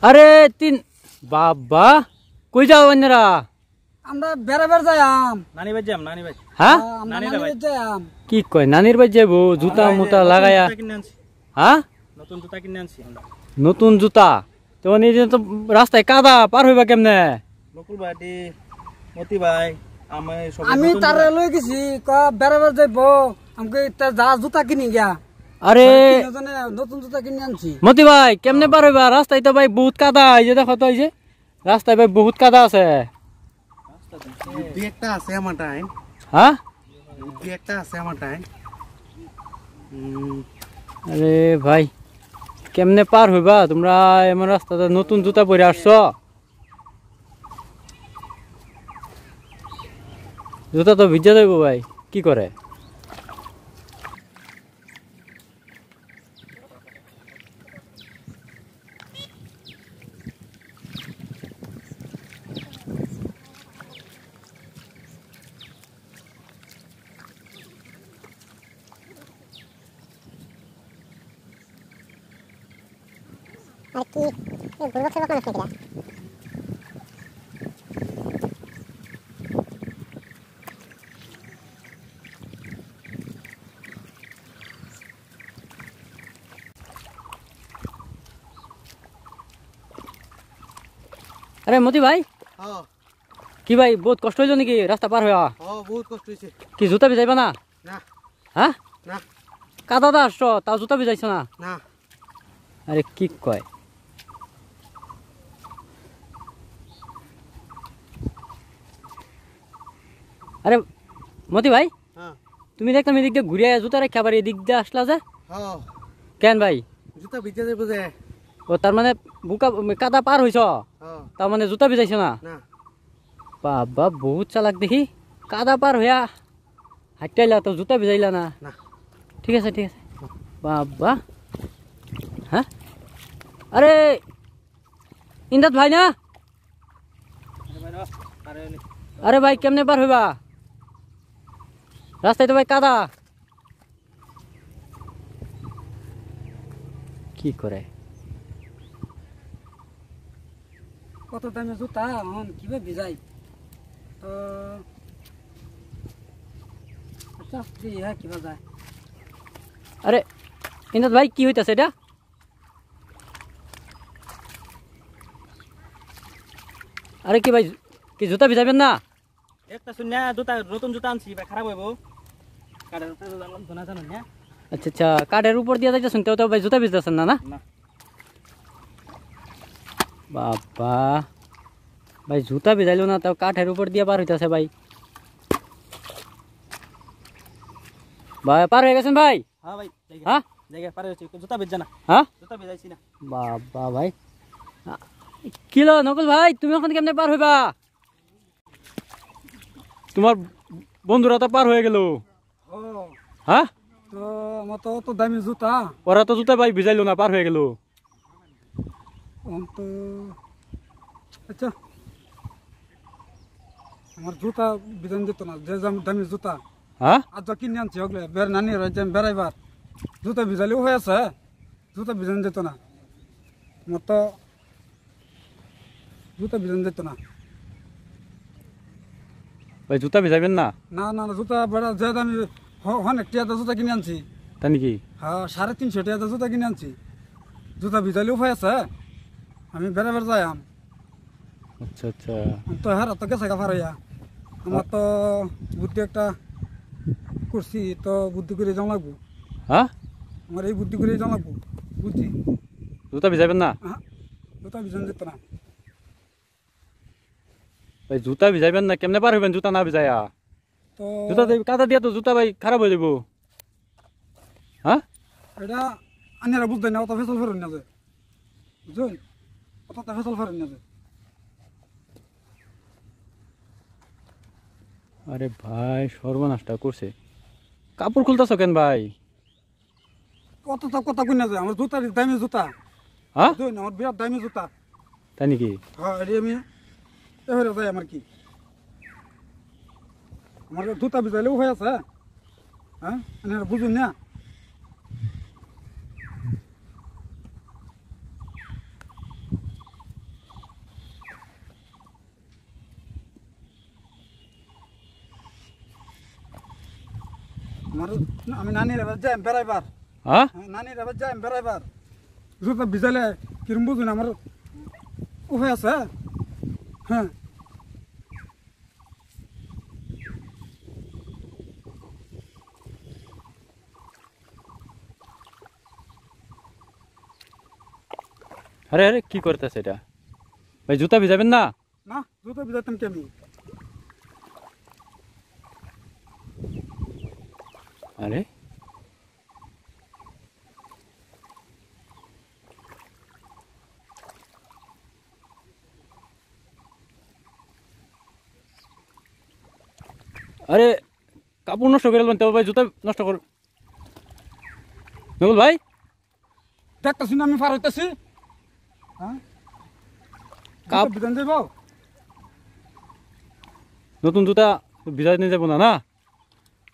আরে তিন বাবা কই যাও বন্ধুরা? আমরা বেড়াবার যাইম নানি ভাই যাম নানি ভাই। হ্যাঁ নানির বাড়ি যাইম। কি কয় নানির বাড়ি যাবো? জুতা মুতা লাগায়া? হ্যাঁ নতুন জুতা কিনে আনছি আমরা। নতুন জুতা তো নিজে তো রাস্তায় কাদা পার হইবা কেমনে? বকুল ভাই মতি ভাই আমি তার লই গেছি ক বেড়াবার যাইবো আমাকে যা জুতা কিনি গিয়া। আরে নতুন জুতা কিনে আনছি। মতি ভাই কেমনে পার হইবা? রাস্তায় তো ভাই বহুত কাদা, এই যে দেখো তো, এই যে রাস্তায় ভাই বহুত কাদা আছে। একটা আছে আমার টাইম। হ্যাঁ একটা আছে আমার টাইম। আরে ভাই কেমনে পার হইবা তোমরা এমন রাস্তাতে? নতুন জুতা পরে আসছো, জুতা তো ভিজা যাইব ভাই, কি করে? আর কি বুড়ো সেবা মানুষ নাকি? আরে মতি ভাই কি ভাই বহুত কষ্ট হইল নাকি রাস্তা পার হইয়া? বহুত কষ্ট হয়েছে। কি জুতা ভিজাইবা না? না হ্যাঁ না কাদাতে আসছো তাও জুতা ভিজাইছো না? না আরে কি কয়? আরে মতি ভাই তুমি দেখতাম এদিক দিয়ে ঘুরে জুতা রেখে আবার এদিক দিয়ে আসলা যে কেন ভাই? জুতা ভিজে যাবো যে। ও তার মানে বুকা কাদা পার হইছ, তার মানে জুতা ভিজাইছো না? বাবা বহুত চালাক দেখি, কাদা পার হইয়া হাঁটাইলা তো জুতা ভিজাইলা না? ঠিক আছে ঠিক আছে বাবা। হ্যাঁ আরে ইন্দাত ভাই না? আরে ভাই কেমনে পার হইবা? রাস্তায় তো ভাই কাদা। কি করে? কত দামে জুতা কিভাবে ভিজাই? তো আচ্ছা হ্যাঁ কিভাবে যায়? আরে ইন্দাত ভাই কি হইতাছে এটা? আরে কি ভাই কি জুতা ভিজাবেন না? একটা শুনে জুতা নতুন জুতা আনছি ভাই, খারাপ হইব। আচ্ছা আচ্ছা কাঠের উপর দিয়ে যাইতেছেন তো ভাই জুতা ভিজতেছেন না? না বাবা ভাই জুতা ভিজাইলো না তাও কাঠের উপর দিয়ে পার হইতেছে ভাই। ভাই পার হয়ে গেছেন ভাই? হ্যাঁ ভাই হ্যাঁ জায়গা পারে হচ্ছে, জুতা ভিজা না। হ্যাঁ জুতা ভিজাইছি না। বাবা ভাই কিলো নকল ভাই তুমি এখন কেমনে পার হইবা? তোমার বন্ধুরা তো পার হয়ে গেল। হ্যাঁ তো আমার তো অত দামি জুতা। ওরা তো জুতা ভাই ভিজাইলো না, পার হয়ে গেল। তো আচ্ছা আমার জুতা বিধান যেত না, যে দামি জুতা। হ্যাঁ আজ কিনে আনছি ওগুলো নানি বেড়াইবার জুতা ভিজালেও হয়ে আছে, জুতা ভিজান যেত না। আমার তো জুতা ভিজান যেত না। ভাই জুতা ভিজাইবেন না? না না না জুতা বেড়া যে দামি অনেক টিয়াতে জুতা কিনে আনছি। তাই নাকি? হ্যাঁ 350 টিয়াতে জুতা কিনে আনছি, জুতা ভিজালেও হয়ে আছে। আমি বেড়াবার যাই আচ্ছা আচ্ছা তো হ্যাঁ তো গেছে গা ফারাইয়া। আমার তো বুদ্ধি একটা করছি, তো বুদ্ধি করে যাওয়া লাগবো। হ্যাঁ আমার এই বুদ্ধি করে যাওয়া লাগবো, বুঝছি। জুতা ভিজাইবেন না? হ্যাঁ জুতা ভিজান যেত না। ভাই জুতা ভিজাইবেন না? কেমনে পার হইবেন জুতা না ভিজাইয়া? তো জুতা কাদা দিয়া তো জুতা ভাই খারাপ হয়ে যাবো। হ্যাঁ এটা আনিরা বুঝতে না, অত ফেসল ফেরত না যায়, বুঝুন, অত ফেসল ফেরত না যায়। আরে ভাই সর্বনাশটা করছে। কাপড় খুলতেছ কেন ভাই? কত তো কথা কই না যায়, আমার জুতা দামি জুতা। হ্যাঁ বুঝুন আমার বিরাট দামি জুতা। তাই নাকি? হ্যাঁ এটি আমি এবারে যাই। আমার কি আমার জুতা ভিজাইলেও হয়ে আছে। হ্যাঁ আনিরা বুঝুন না। আমার আমি নানির এবার যাই বেড়াইবার হ্যাঁ নানির এবার যাই বেড়াইবার জুতা ভিজালে কিরম বুঝুন আমার উপায় আছে হ্যাঁ আরে আরে কি করতেছে এটা ভাই জুতা ভিজাবেন না না জুতা ভিজাতাম কি আমি আরে আরে কাপড় নষ্ট করে দেবেন তো ভাই জুতা নষ্ট কর নকুল ভাই দেখতেছি না আমি পার হইতেছি হ্যাঁ কাপ বিধান দেব নতুন জুতা ভিজাই নিয়ে যাবো না না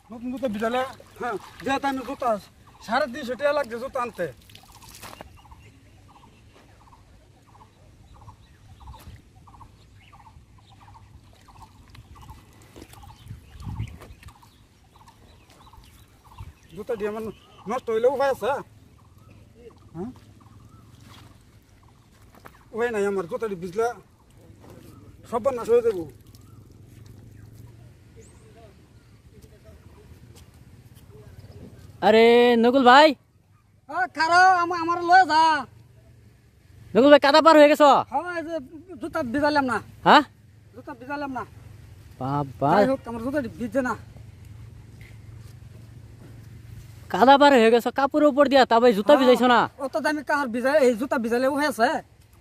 নতুন জুতা ভিজালে হ্যাঁ যেহেতু আমি জুতা 250 টাকা লাগছে জুতা আনতে জুতা দিয়ে আমার নষ্ট হইলে উপায় আছে হ্যাঁ উপায় নাই আমার জুতাটি ভিজলে সব নাশ হয়ে যাবো আরে নকুল ভাই খারাপ আমার লয়ে যা নকুল ভাই কাদা পার হয়ে গেছ হ্যাঁ যে জুতা ভিজালাম না হ্যাঁ জুতা ভিজালাম না বাবা যাই হোক আমার জুতাটি ভিজছে না কাদা পার হয়ে গেছ কাপড়ের উপর দিয়া তা ভাই জুতা ভিজাইছ না অত দামি কাহার ভিজাই এই জুতা ভিজালে হয়ে আছে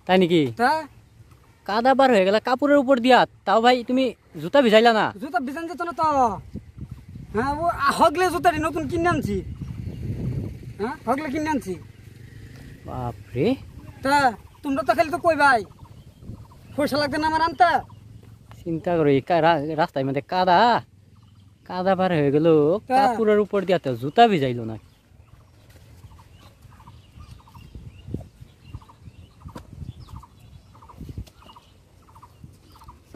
তাই নাকি তা কাদা পার হয়ে গেল কাপড়ের উপর দিয়া তাও ভাই তুমি জুতা ভিজাইলা না জুতা ভিজান যেত না তো হ্যাঁ ও হগলে জুতাটি নতুন কিনে আনছি হ্যাঁ হগলে কিনে আনছি বাপরে তা তোমরা তো খালি তো কই ভাই পয়সা লাগবে না আমার আনতে চিন্তা করো এই রাস্তায় মধ্যে কাদা কাদা পার হয়ে গেল তা? কাপড়ের উপর দিয়া তো জুতা ভিজাইলো না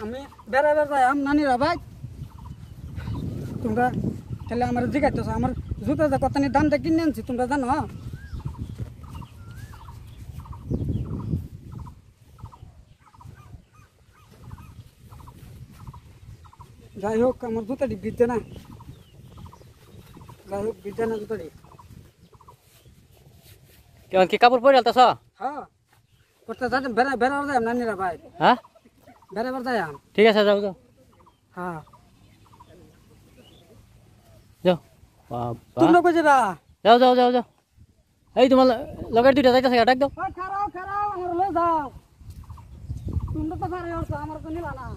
আমি বেড়াবার যাই নানিরা ভাই তোমরা তাহলে আমার জিজ্ঞাসা আমার জুতা যে কত দামটা কিনে আনছি তোমরা জানো যাই হোক আমার জুতাটি ভিজছে না যাই হোক ভিজছে না জুতাটি কেমন কি কাপড় পরে আলতাছ হ্যাঁ করতে যাই বেড়াবার যাই নানিরা ভাই হ্যাঁ বেড়াবার যাই ঠিক আছে যাও যাও হ্যাঁ যাও বাবা তোমরা কই যাবা যাও যাও যাও যাও এই তোমার লগের দুইটা যাইতেছে ডাক দাও খারাপ খারাপ আমার লয়ে যাও তোমরা তো পারে আমার তো নিলা না